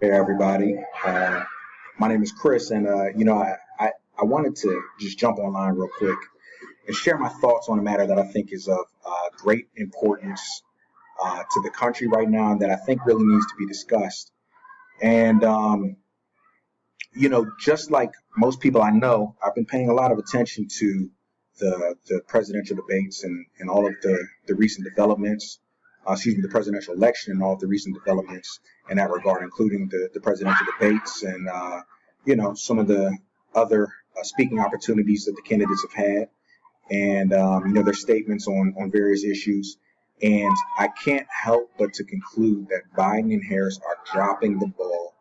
Hey everybody, my name is Chris, and I wanted to just jump online real quick and share my thoughts on a matter that I think is of great importance to the country right now, and that I think really needs to be discussed. And just like most people I know, I've been paying a lot of attention to the presidential debates and all of the recent developments. The presidential election and all of the recent developments in that regard, including the presidential debates and some of the other speaking opportunities that the candidates have had, and their statements on various issues. And I can't help but to conclude that Biden and Harris are dropping the ball,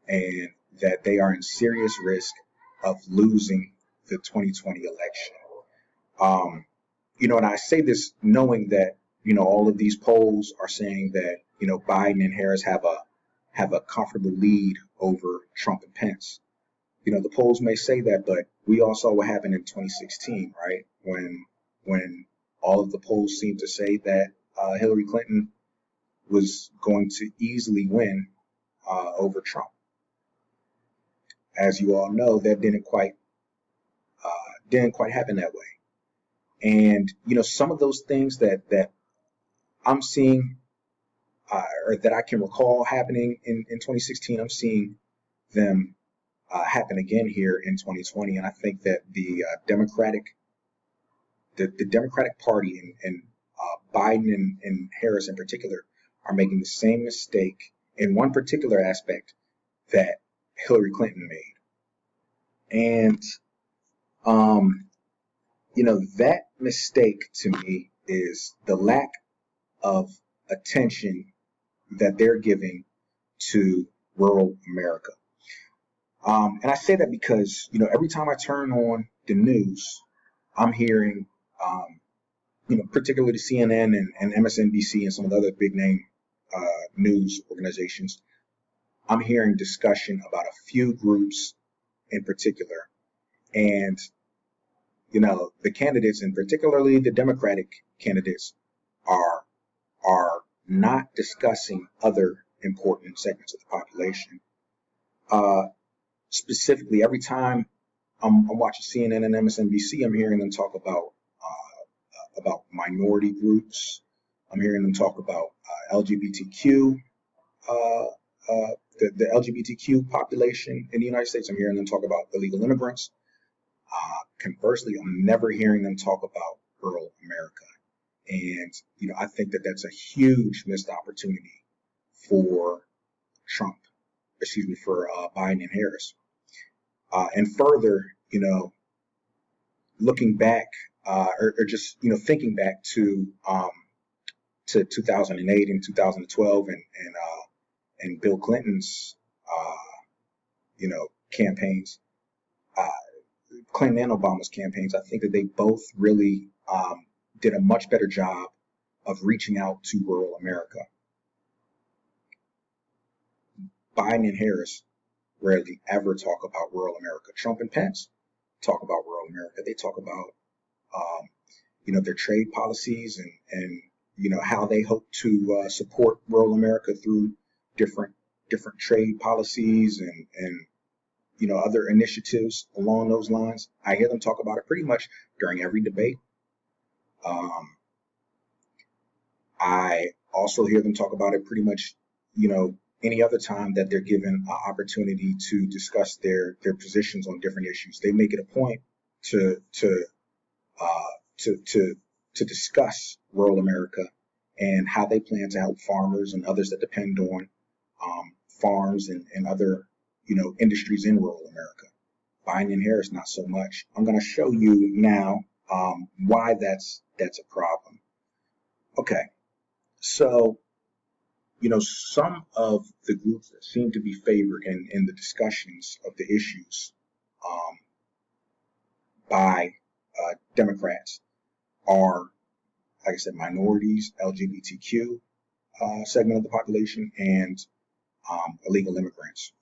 and that they are in serious risk of losing the 2020 election. And I say this knowing that, all of these polls are saying that, Biden and Harris have a comfortable lead over Trump and Pence. The polls may say that, but we all saw what happened in 2016, right? When all of the polls seemed to say that Hillary Clinton was going to easily win over Trump. As you all know, that didn't quite happen that way. And some of those things that I'm seeing, or that I can recall happening in 2016, I'm seeing them happen again here in 2020. And I think that the Democratic Party and Biden and Harris in particular are making the same mistake in one particular aspect that Hillary Clinton made. And that mistake to me is the lack of attention that they're giving to rural America. And I say that because, every time I turn on the news, I'm hearing, particularly CNN and MSNBC and some of the other big name news organizations, I'm hearing discussion about a few groups in particular. And, the candidates, and particularly the Democratic candidates, are not discussing other important segments of the population. Specifically, every time I'm watching CNN and MSNBC, I'm hearing them talk about minority groups. I'm hearing them talk about LGBTQ, the LGBTQ population in the United States. I'm hearing them talk about illegal immigrants. Conversely, I'm never hearing them talk about rural America. And, I think that that's a huge missed opportunity for Biden and Harris. And further, looking back, or just, thinking back to 2008 and 2012 and Bill Clinton's, campaigns, Clinton and Obama's campaigns, I think that they both really did a much better job of reaching out to rural America. Biden and Harris rarely ever talk about rural America. Trump and Pence talk about rural America. They talk about, their trade policies and how they hope to support rural America through different trade policies and other initiatives along those lines. I hear them talk about it pretty much during every debate. I also hear them talk about it pretty much, any other time that they're given an opportunity to discuss their positions on different issues. They make it a point to discuss rural America and how they plan to help farmers and others that depend on farms and other industries in rural America. Biden and Harris, not so much. I'm going to show you now why that's a problem. Okay, so some of the groups that seem to be favored in the discussions of the issues by Democrats are, like I said, minorities, LGBTQ segment of the population, and illegal immigrants.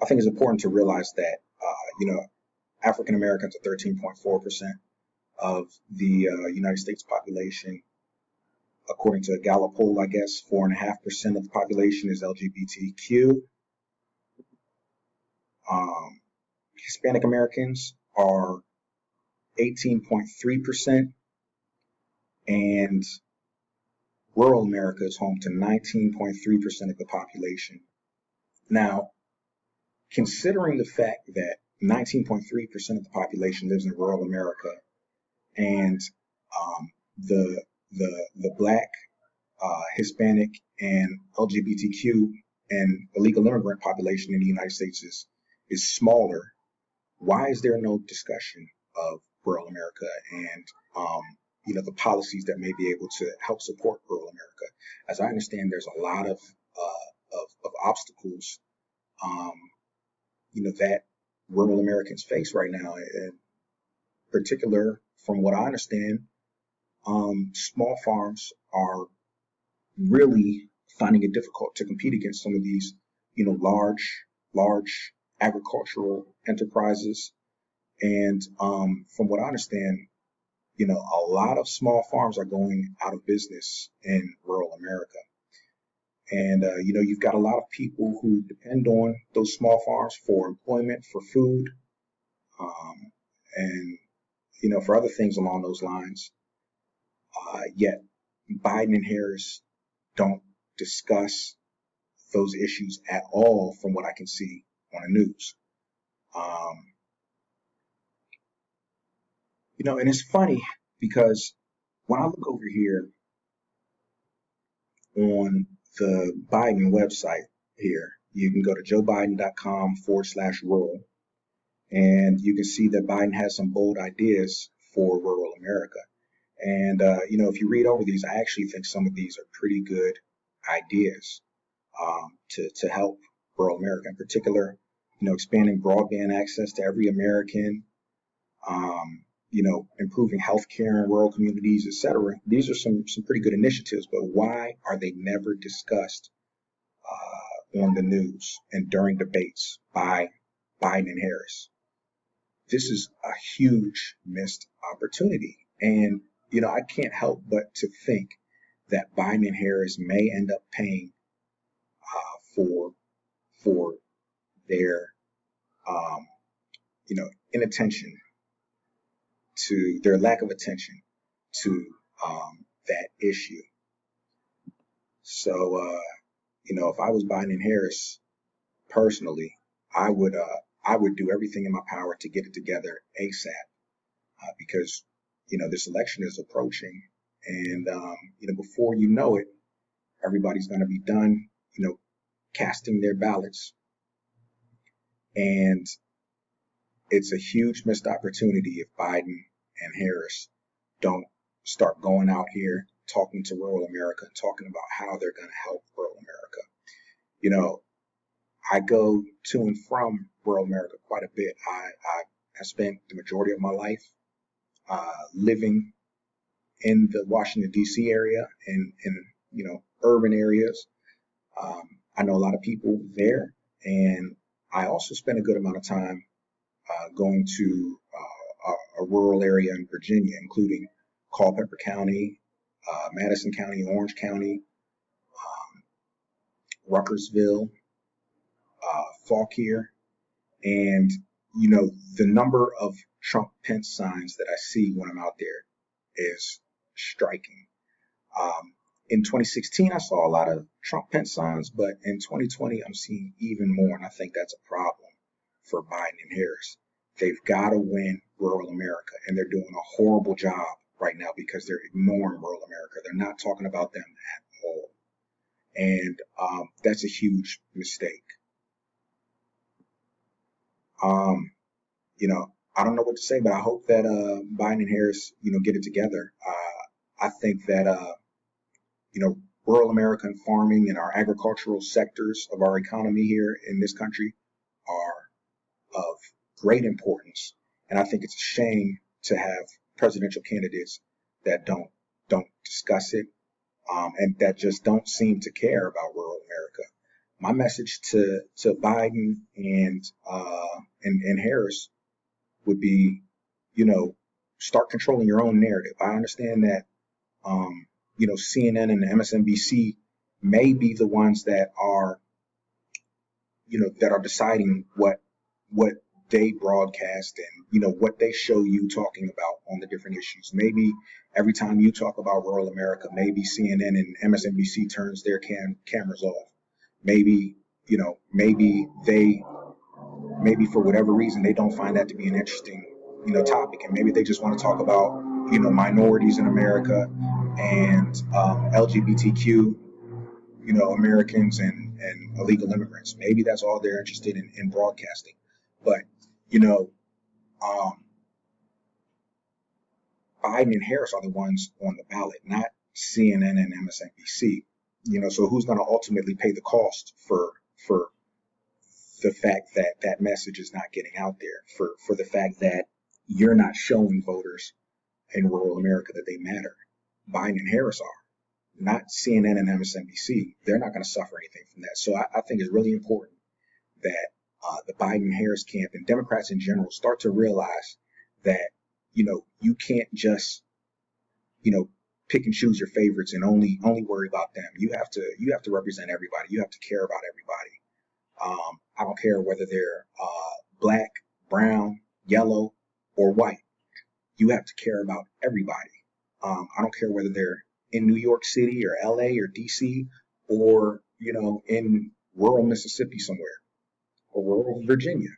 I think it's important to realize that, African Americans are 13.4% of the United States population. according to a Gallup poll, I guess 4.5% of the population is LGBTQ. Hispanic Americans are 18.3%, and rural America is home to 19.3% of the population. Now, considering the fact that 19.3% of the population lives in rural America, and the Black, Hispanic, and LGBTQ and illegal immigrant population in the United States is smaller, why is there no discussion of rural America and the policies that may be able to help support rural America? As I understand, there's a lot of obstacles that rural Americans face right now. In particular, from what I understand, small farms are really finding it difficult to compete against some of these, large agricultural enterprises. And from what I understand, a lot of small farms are going out of business in rural America. And, you've got a lot of people who depend on those small farms for employment, for food, and, for other things along those lines. Yet Biden and Harris don't discuss those issues at all from what I can see on the news. And it's funny because when I look over here on the Biden website here, you can go to joebiden.com/rural, and you can see that Biden has some bold ideas for rural America. And, if you read over these, I actually think some of these are pretty good ideas to help rural America. In particular, expanding broadband access to every American, improving healthcare in rural communities, etc. These are some pretty good initiatives, but why are they never discussed on the news and during debates by Biden and Harris? This is a huge missed opportunity. And, I can't help but to think that Biden and Harris may end up paying for their, inattention to their lack of attention to that issue. So, if I was Biden and Harris personally, I would do everything in my power to get it together ASAP, because this election is approaching, and before you know it, everybody's going to be done, casting their ballots, and it's a huge missed opportunity if Biden and Harris don't start going out here talking to rural America and talking about how they're going to help rural America. I go to and from rural America quite a bit. I spent the majority of my life living in the Washington, D.C. area and in urban areas. I know a lot of people there, and I also spent a good amount of time going to a rural area in Virginia, including Culpeper County, Madison County, Orange County, Ruckersville, Fauquier, and the number of Trump Pence signs that I see when I'm out there is striking. In 2016, I saw a lot of Trump Pence signs, but in 2020, I'm seeing even more, and I think that's a problem for Biden and Harris. They've got to win rural America, and they're doing a horrible job right now because they're ignoring rural America. They're not talking about them at all, and that's a huge mistake. I don't know what to say, but I hope that Biden and Harris, get it together. I think that rural American farming and our agricultural sectors of our economy here in this country are of great importance, and I think it's a shame to have presidential candidates that don't discuss it, and that just don't seem to care about rural America. My message to Biden and Harris would be, start controlling your own narrative. I understand that CNN and MSNBC may be the ones that are, that are deciding what they broadcast and, what they show you talking about on the different issues. Maybe every time you talk about rural America, maybe CNN and MSNBC turns their cameras off. Maybe, maybe for whatever reason, they don't find that to be an interesting, topic. And maybe they just want to talk about, minorities in America and LGBTQ, Americans and illegal immigrants. Maybe that's all they're interested in broadcasting. But, you know, um, Biden and Harris are the ones on the ballot, not CNN and MSNBC. So who's going to ultimately pay the cost for the fact that that message is not getting out there, for the fact that you're not showing voters in rural America that they matter? Biden and Harris are, not CNN and MSNBC. They're not going to suffer anything from that. So I think it's really important that the Biden Harris camp and Democrats in general start to realize that, you can't just, pick and choose your favorites and only worry about them. You have to represent everybody. You have to care about everybody. I don't care whether they're black, brown, yellow, or white. You have to care about everybody. I don't care whether they're in New York City or LA or DC or, in rural Mississippi somewhere or rural Virginia.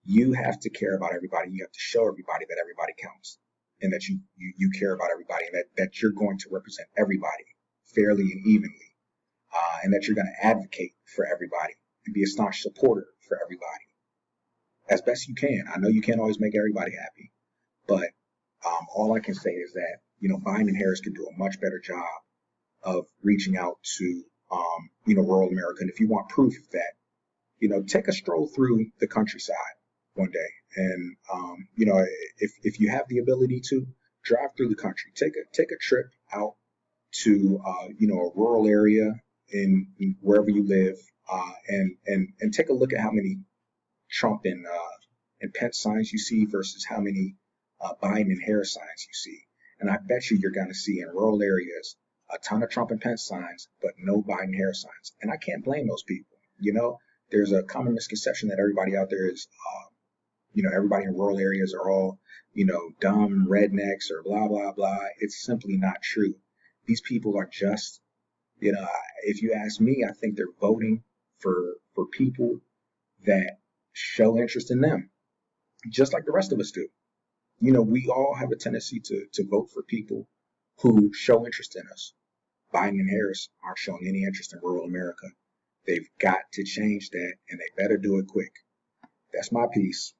You have to care about everybody. You have to show everybody that everybody counts and that you care about everybody and that you're going to represent everybody fairly and evenly, and that you're going to advocate for everybody and be a staunch supporter for everybody as best you can. I know you can't always make everybody happy, but all I can say is that, Biden and Harris can do a much better job of reaching out to, rural America. And if you want proof of that, take a stroll through the countryside one day. And, if you have the ability to drive through the country, take a trip out to, a rural area in wherever you live, and take a look at how many Trump and Pence signs you see versus how many Biden and Harris signs you see. And I bet you're going to see in rural areas a ton of Trump and Pence signs, but no Biden Harris signs. And I can't blame those people. There's a common misconception that everybody out there is, everybody in rural areas are all, dumb rednecks or blah, blah, blah. It's simply not true. These people are just, if you ask me, I think they're voting for people that show interest in them, just like the rest of us do. We all have a tendency to vote for people who show interest in us. Biden and Harris aren't showing any interest in rural America. They've got to change that, and they better do it quick. That's my piece.